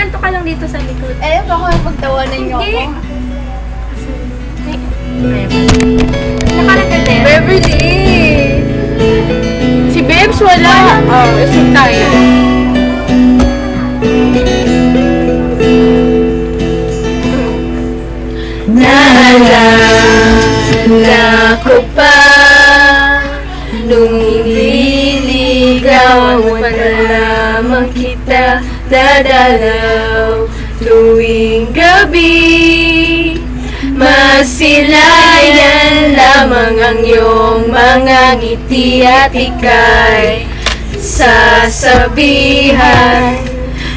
ganito ka lang dito sa likod. Eh, baka pagtawanan niyo ako. Nakalagay. Beverly! Si Babes wala. Oh, isip tayo. Naalala ko pa nung nililigawan mo pa lamang kita dadalaw tuwing gabi. Masilayan lamang ang iyong mga ngiti at ika'y sasabihan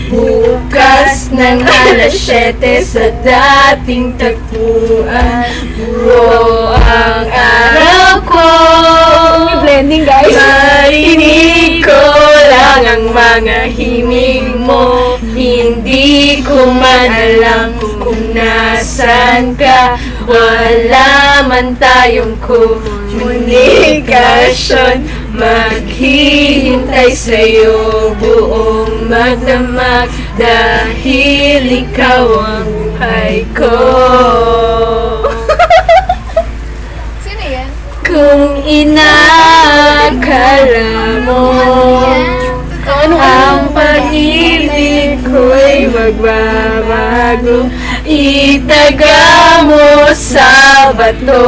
bukas ng alas 7 sa dating tagpuan. Puro ang araw ko, Blending, guys. marinig ko lang ang mga himig mo. Hindi ko man alam kung nasan ka. Wala man tayong komunikasyon. Maghihintay sa'yo buong magdamag dahil ikaw ang buhay ko. Sino yan? Kung inakala mo ang pag-ibig ko'y magbabago, itaga mo sa bato.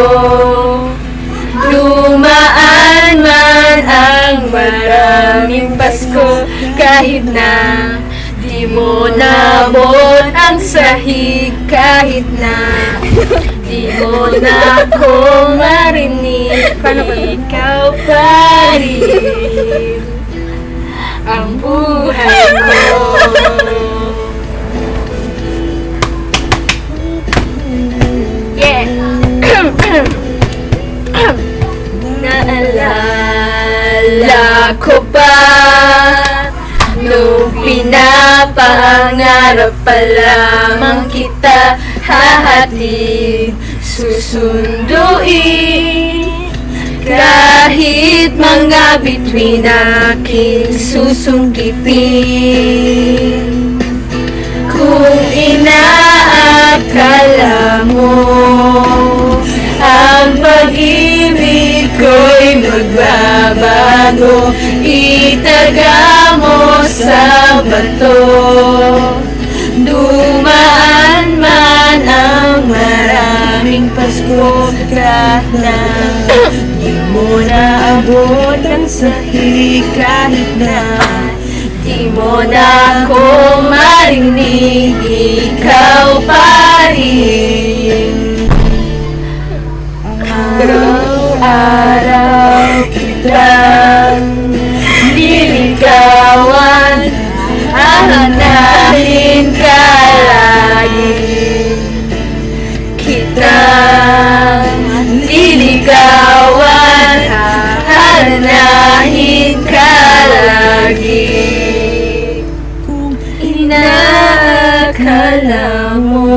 Dumaan man ang maraming Pasko, kahit na di mo nabot ang sahig, kahit na di mo na ako marinig, ikaw pa rin ang buhay ko. Yeah. Naalala ko pa nung pinapangarap pa lamang kita hahatid, susunduin kahit mga bituin aking susungkipin. Kung inaakala mo ang pag-ibig ko'y magbabago, itaga mo sa bato. Dumaan man ang maraming Pasko, kahit na di mo naabot ang sahig, kahit na di mo na ako marinig, ikaw pa rin. Araw-araw kitang nililigawan, hahanahin ka lagi. Kitang nililigawan, hahanahin ka lagi. Kung inaakala mo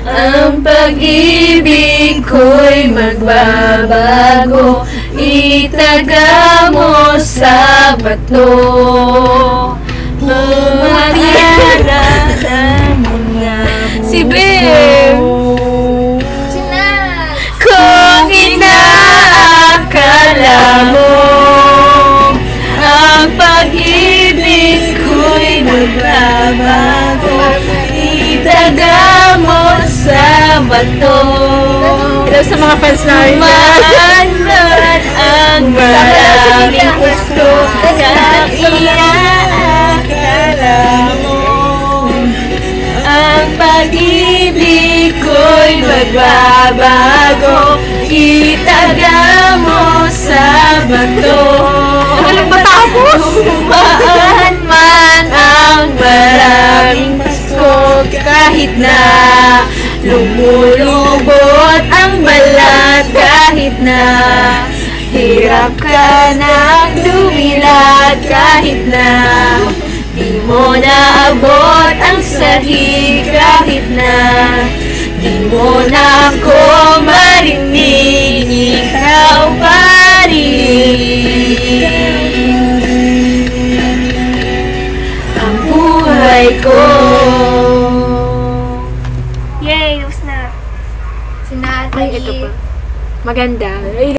ang pag-ibig ko'y magbabago, itaga mo sa bato. Mamayaran nga Si Beb! kung inaakala mo ang pag-ibig ko'y magbabago, itaga mo sa bato. Hello sa mga fans namin. Dumaan man ang maraming gusto, kahit inaakala mo ang pag-ibig ko'y magbabago, itaga mo sa bato. Walang matapos! Dumaan man ang maraming Pasko, kahit na lumulubot ang balat, kahit na hirap ka nang dumilat, kahit na di mo naabot ang sahig, kahit na di mo na ako marinig, ikaw pa rin ang buhay buhay ko. Yay! Tapos na. Ay, ito pa. Maganda.